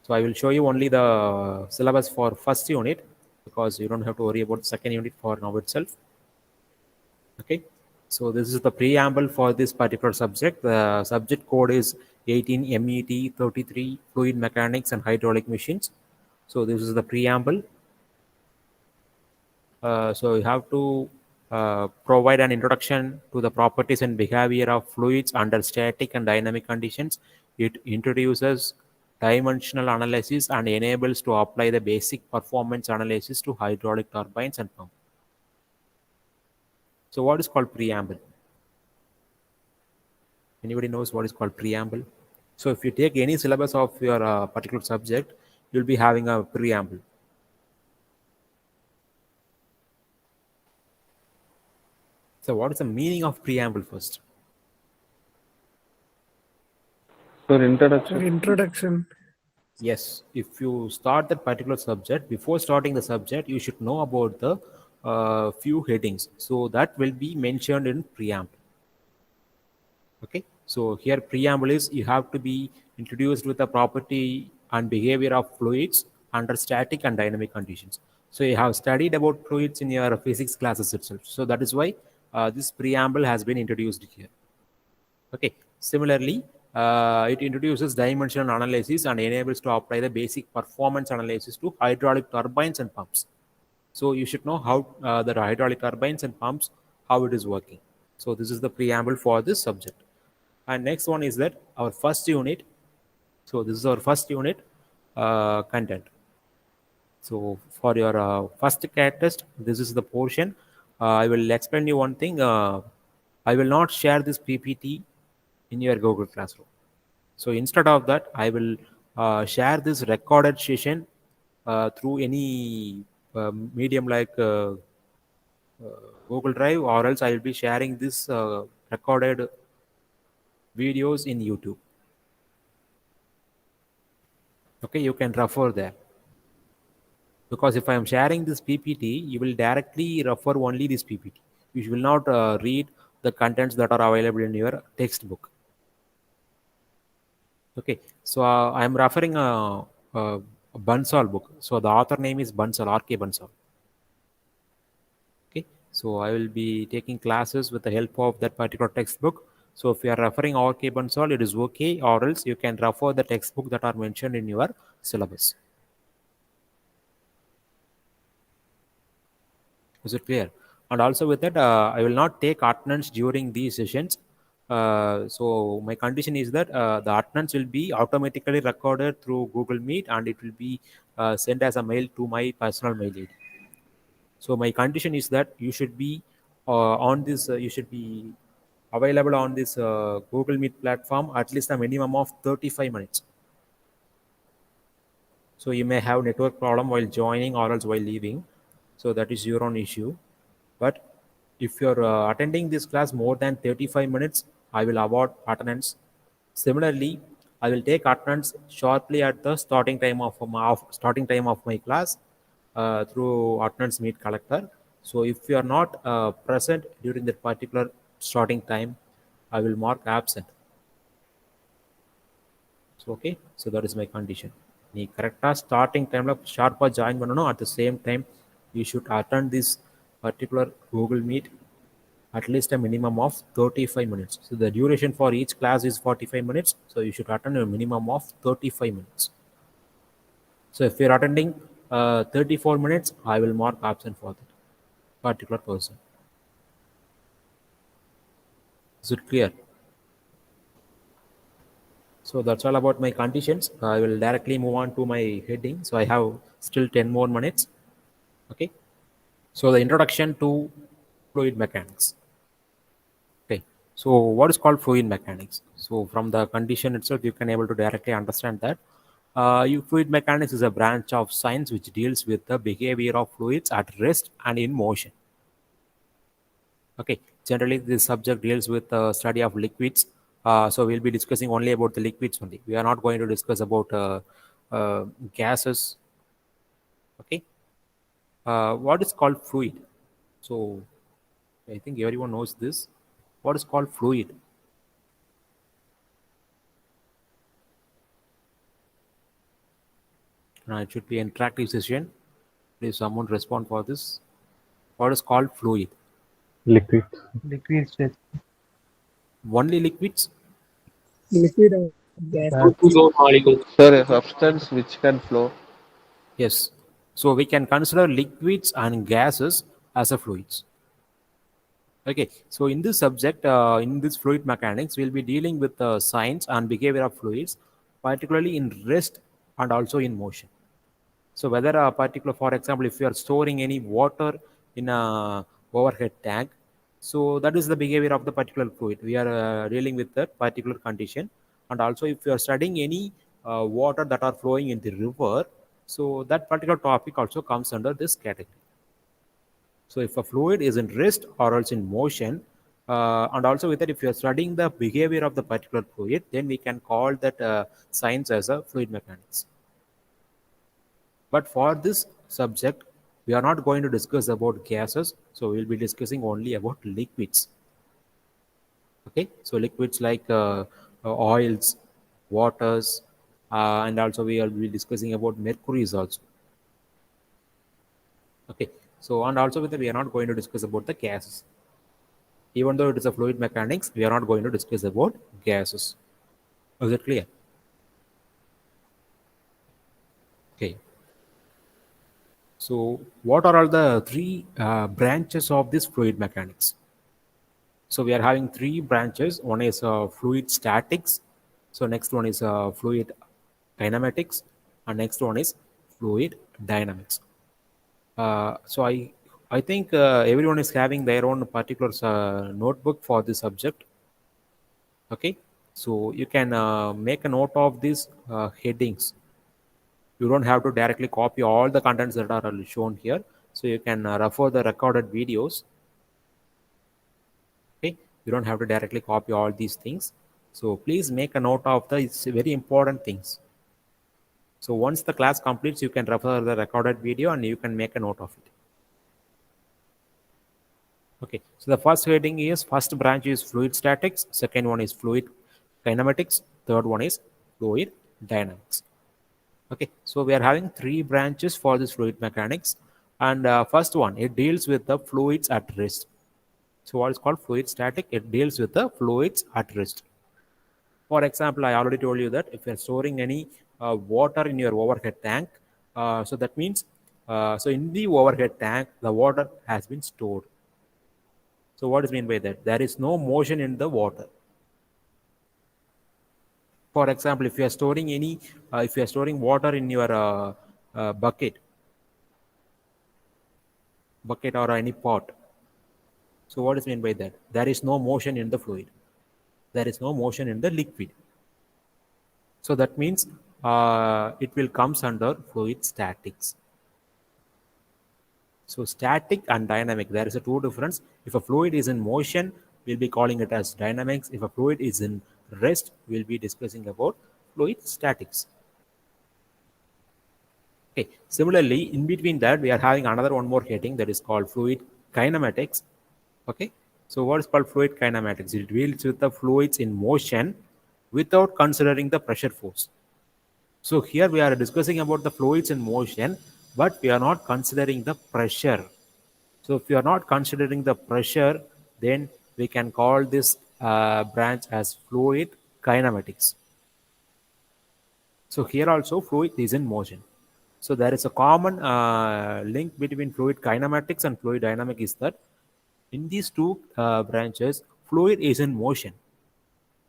So I will show you only the syllabus for first unit because you don't have to worry about the second unit for now itself. Okay. So this is the preamble for this particular subject. The subject code is 18 MET 33 fluid mechanics and hydraulic machines. So this is the preamble. So you have to provide an introduction to the properties and behavior of fluids under static and dynamic conditions. It introduces dimensional analysis and enables to apply the basic performance analysis to hydraulic turbines and pumps. So what is called preamble? Anybody knows what is called preamble? So if you take any syllabus of your particular subject, you'll be having a preamble. So what is the meaning of preamble first? Sir, introduction. Introduction. Yes, if you start that particular subject, before starting the subject, you should know about the few headings. So that will be mentioned in preamble. Okay, so here preamble is you have to be introduced with the property and behavior of fluids under static and dynamic conditions. So you have studied about fluids in your physics classes itself. So that is why this preamble has been introduced here. Okay. Similarly, it introduces dimensional analysis and enables to apply the basic performance analysis to hydraulic turbines and pumps. So you should know how the hydraulic turbines and pumps, how it is working. So this is the preamble for this subject. And next one is that our first unit. So this is our first unit content. So for your first CAT test, this is the portion. I will explain you one thing. I will not share this PPT in your Google Classroom. So instead of that, I will share this recorded session through any medium like Google Drive, or else I will be sharing this recorded videos in YouTube. Okay, you can refer there. Because if I am sharing this PPT, you will directly refer only this PPT. You will not read the contents that are available in your textbook. Okay, so I am referring a Bansal book. So the author name is Bansal, R.K. Bansal. Okay, so I will be taking classes with the help of that particular textbook. So if you are referring R.K. Bansal, it is okay, or else you can refer the textbook that are mentioned in your syllabus. Is it clear? And also with that, I will not take attendance during these sessions. So my condition is that the attendance will be automatically recorded through Google Meet, and it will be sent as a mail to my personal mail ID. So my condition is that you should be on this. You should be available on this Google Meet platform at least a minimum of 35 minutes. So you may have network problem while joining or else while leaving. So that is your own issue. But if you're attending this class more than 35 minutes, I will award attendance. Similarly, I will take attendance shortly at the starting time of my class through attendance meet collector. So if you are not present during that particular starting time, I will mark absent. So okay, so that is my condition. நீ கரெக்டாக starting டைமில் ஷார்ப்பாக join பண்ணணும். At the same time, you should attend this particular Google Meet at least a minimum of 35 minutes. So the duration for each class is 45 minutes. So you should attend a minimum of 35 minutes. So if you're attending 34 minutes, I will mark absent for that particular person. Is it clear? So that's all about my conditions. I will directly move on to my heading. So I have still 10 more minutes. Okay. So the introduction to fluid mechanics. Okay. So what is called fluid mechanics? So from the condition itself, you can able to directly understand that fluid mechanics is a branch of science which deals with the behavior of fluids at rest and in motion. Okay, generally this subject deals with the study of liquids. So we'll be discussing only about the liquids only. We are not going to discuss about gases. Okay, what is called fluid? So I think everyone knows this. What is called fluid? It should be an interactive session. Please someone respond for this. What is called fluid? Liquid. Liquid state. Only liquids? Liquid or gas. Gas. Sir, a substance which can flow. Yes. So we can consider liquids and gases as a fluids. Okay. So in this subject, in this fluid mechanics, we'll be dealing with the science and behavior of fluids, particularly in rest and also in motion. So whether a particular, for example, if you are storing any water in a overhead tank, so that is the behavior of the particular fluid. We are dealing with that particular condition. And also if you are studying any water that are flowing in the river, so that particular topic also comes under this category. So if a fluid is in rest or else in motion, and also with that, if you are studying the behavior of the particular fluid, then we can call that science as a fluid mechanics. But for this subject, we are not going to discuss about gases. So we'll be discussing only about liquids. Okay, so liquids like oils, waters, and also we will be discussing about mercuries also. Okay, so and also with that, we are not going to discuss about the gases. Even though it is a fluid mechanics, we are not going to discuss about gases. Is it clear? Okay. So what are all the three branches of this fluid mechanics? So we are having three branches. One is fluid statics. So next one is fluid kinematics, and next one is fluid dynamics. So I think everyone is having their own particular notebook for this subject. Okay, so you can make a note of these headings. You don't have to directly copy all the contents that are shown here. So you can refer the recorded videos. Okay, you don't have to directly copy all these things. So please make a note of it's very important things. So once the class completes, you can refer the recorded video and you can make a note of it. Okay, so the first heading is, first branch is fluid statics, second one is fluid kinematics, third one is fluid dynamics. Okay, so we are having three branches for this fluid mechanics, and first one, it deals with the fluids at rest. So what is called fluid static? It deals with the fluids at rest. For example, I already told you that if you're storing any water in your overhead tank, so that means, so in the overhead tank, the water has been stored. So what is mean by that? There is no motion in the water. For example, if you are storing if you are storing water in your bucket or any pot, so what is mean by that? There is no motion in the fluid. There is no motion in the liquid. So that means it will comes under fluid statics. So static and dynamic, there is a two difference. If a fluid is in motion, we'll be calling it as dynamics. If a fluid is in rest, we'll be discussing about fluid statics. Okay. Similarly, in between that, we are having another one more heading that is called fluid kinematics. Okay. So what is called fluid kinematics? It deals with the fluids in motion without considering the pressure force. So here we are discussing about the fluids in motion, but we are not considering the pressure. So if you are not considering the pressure, then we can call this branch as fluid kinematics. So here also fluid is in motion. So there is a common link between fluid kinematics and fluid dynamic is that in these two branches, fluid is in motion.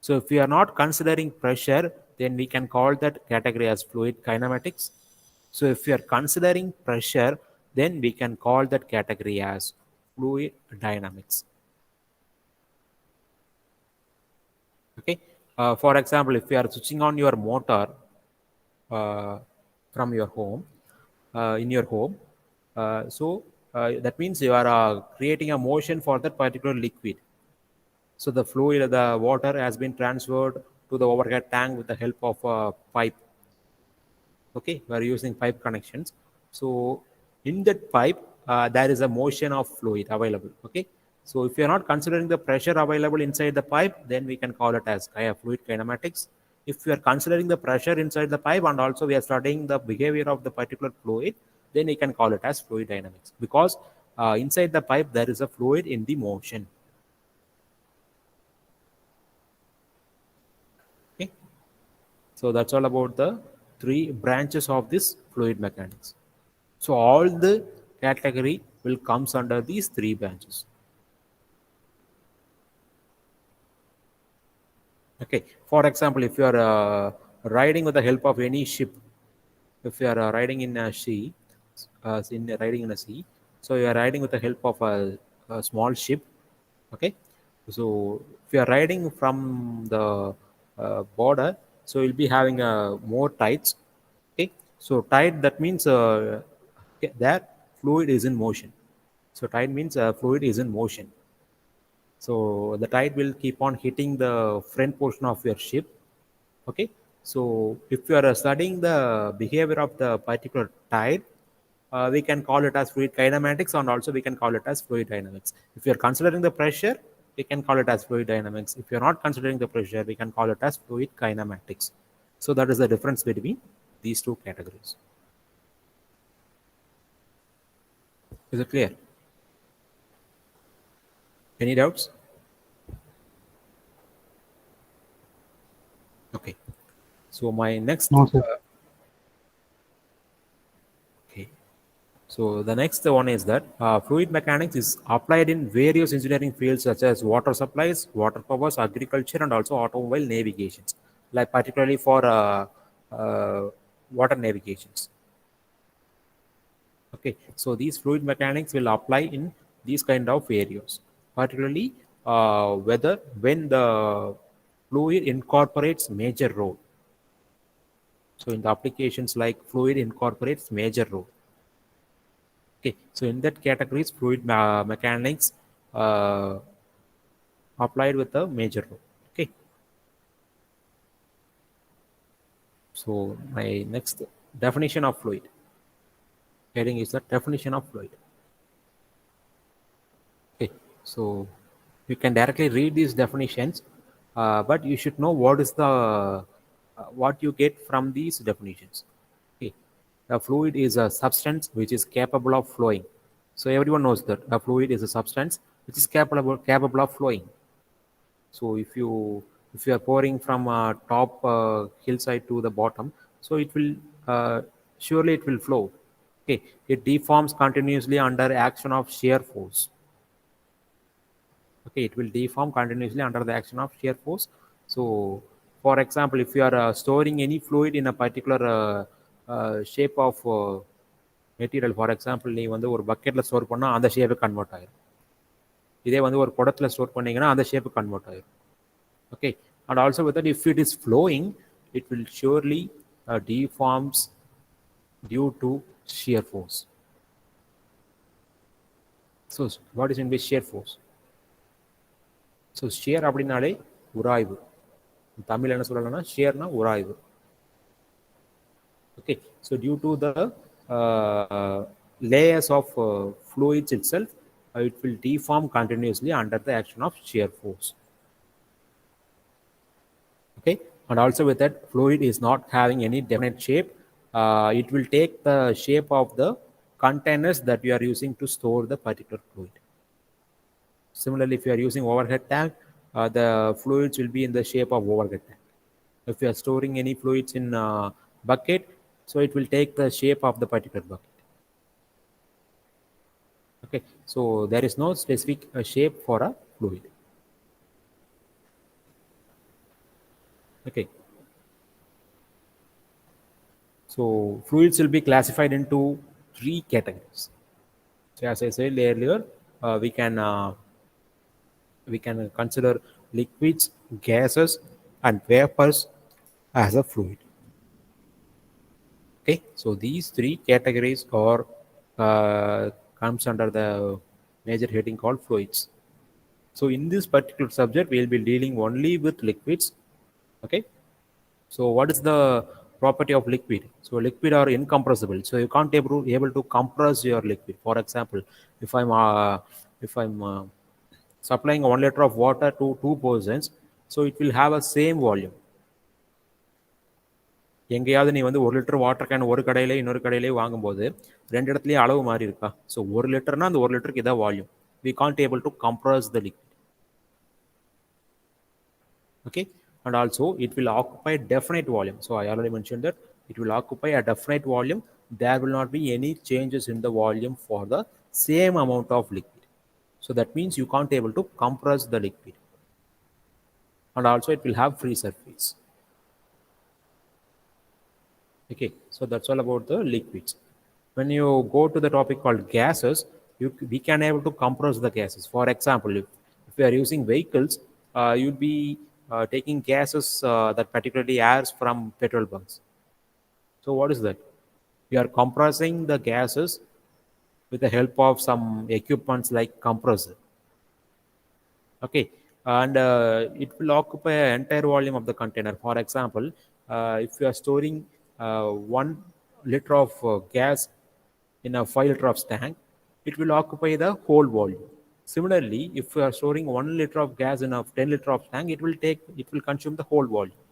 So if we are not considering pressure, then we can call that category as fluid kinematics. So if we are considering pressure, then we can call that category as fluid dynamics. Okay. For example, if you are switching on your motor from your home, in your home, so that means you are creating a motion for that particular liquid. So the fluid, the water has been transferred to the overhead tank with the help of a pipe. Okay, we are using pipe connections. So in that pipe, there is a motion of fluid available. Okay, so if you are not considering the pressure available inside the pipe, then we can call it as fluid kinematics. If we are considering the pressure inside the pipe and also we are studying the behavior of the particular fluid, then we can call it as fluid dynamics, because inside the pipe there is a fluid in the motion. Okay, so that's all about the three branches of this fluid mechanics. So all the category will comes under these three branches. Okay, for example, if you are riding with the help of any ship, if you are riding in a sea, riding in a sea, so you are riding with the help of a small ship. Okay, so if you are riding from the border, so you'll be having more tides. Okay, so tide, that means okay, that fluid is in motion. So tide means fluid is in motion. So the tide will keep on hitting the front portion of your ship. Okay, so if you are studying the behavior of the particular tide, we can call it as fluid kinematics, and also we can call it as fluid dynamics. If you are considering the pressure, we can call it as fluid dynamics. If you are not considering the pressure, we can call it as fluid kinematics. So that is the difference between these two categories. Is it clear? Any doubts? Okay. So my next No, sir. okay. So the next one is that fluid mechanics is applied in various engineering fields such as water supplies, water powers, agriculture, and also automobile navigations, like particularly for water navigations. Okay, so these fluid mechanics will apply in these kind of areas, particularly whether when the fluid incorporates major role. So in the applications like fluid incorporates major role. Okay, so in that categories, fluid mechanics uh, applied with a major role. Okay, so my next definition of fluid heading is the definition of fluid. Okay, so you can directly read these definitions, but you should know what is the what you get from these definitions. Okay, a fluid is a substance which is capable of flowing. So everyone knows that a fluid is a substance which is capable of flowing. So if you are pouring from a top hillside to the bottom, so it will surely it will flow. Okay, it deforms continuously under action of shear force. Okay, it will deform continuously under the action of shear force. So for example, if you are storing any fluid in a particular shape of material, for example நீ வந்து ஒரு பக்கெட்டில் store பண்ணால் அந்த shape convert ஆயிரும். இதே வந்து ஒரு குடத்தில் ஸ்டோர் பண்ணீங்கன்னா அந்த ஷேப்பு கன்வெர்ட் ஆயிரும். Okay, and also with that, if it is flowing, it will surely deforms due to shear force. So what is in which shear force? So shear அப்படின்னாலே உராய்வு. தமிழ் என்ன சொல்லலாம்னா ஷேர்னா உராய்வு. Okay, so due to the layers of fluids itself, it will deform continuously under the action of shear force. Okay, and also with that, fluid is not having any definite shape. It will take the shape of the containers that you are using to store the particular fluid. Similarly, if you are using overhead tank, the fluids will be in the shape of overhead tank. If you are storing any fluids in bucket, so it will take the shape of the particular bucket. Okay, so there is no specific shape for a fluid. Okay, so fluids will be classified into three categories. So as I said earlier, we can consider liquids, gases, and vapors as a fluid. Okay, so these three categories are comes under the major heading called fluids. So in this particular subject, we will be dealing only with liquids. Okay, so what is the property of liquid? So liquid are incompressible, so you can't able to compress your liquid. For example, if I'm supplying 1 liter of water to two persons, so it will have a same volume. எங்கேயாவது நீ வந்து 1 litre water can ஒரு கடையிலே இன்னொரு கடையிலே வாங்கும்போது 2 இடத்துலையும் அளவு மாறி இருக்கா? ஸோ 1 லிட்டர்னா அந்த 1 லிட்டருக்கு இதான் volume. We can't able to compress the liquid. Okay, and also it will occupy definite volume. So I already mentioned that it will occupy a definite volume. There will not be any changes in the volume for the same amount of liquid. So that means you can't able to compress the liquid, and also it will have free surface. Okay, so that's all about the liquids. When you go to the topic called gases, we can able to compress the gases. For example, if we are using vehicles, you'll be taking gases that particularly airs from petrol bunks. So what is that? We are compressing the gases with the help of some equipments like compressor. Okay, and it will occupy an entire volume of the container. For example, if you are storing 1 liter of gas in a 5 liter of tank, it will occupy the whole volume. Similarly, if you are storing 1 liter of gas in a 10 liter of tank, it will consume the whole volume.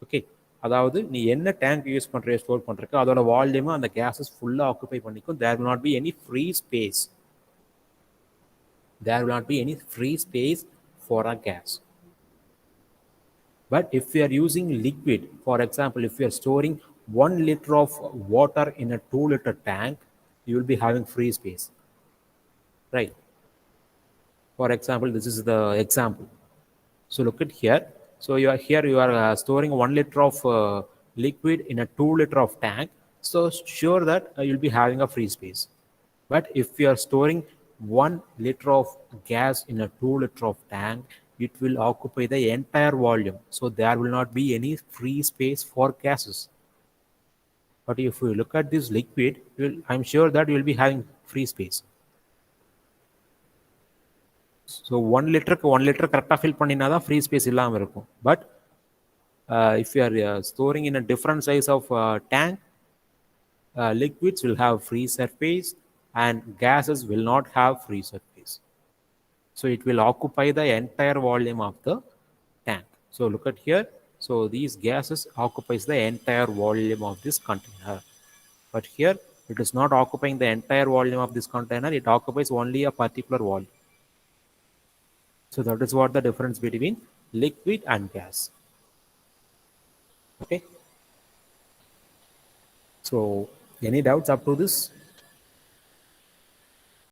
Okay, அதாவது நீ என்ன tank use பண்ணுற store பண்ணுறக்கு அதோட வால்யூமை அந்த gases ஃபுல்லாக occupy பண்ணிக்கும். There will not be any free space. There will not be any free space for a gas. But if we are using liquid, for example, if we are storing 1 liter of water in a 2 liter tank, you will be having free space, right? For example, this is the example. So look at here. So you are storing 1 liter of liquid in a 2 liter of tank. So sure that you'll be having a free space. But if you are storing 1 liter of gas in a 2 liter of tank, it will occupy the entire volume. So there will not be any free space for gases. But if you look at this liquid, I'm sure that you will be having free space. So 1 liter கரெக்டாக fill பண்ணினா தான் free space இல்லாமல் இருக்கும். But if you are storing in a different size of tank, liquids will have free surface and gases will not have free surface. So it will occupy the entire volume of the tank. So look at here. So these gases occupies the entire volume of this container. But here it is not occupying the entire volume of this container. It occupies only a particular volume. So that is what the difference between liquid and gas. Okay. So any doubts up to this?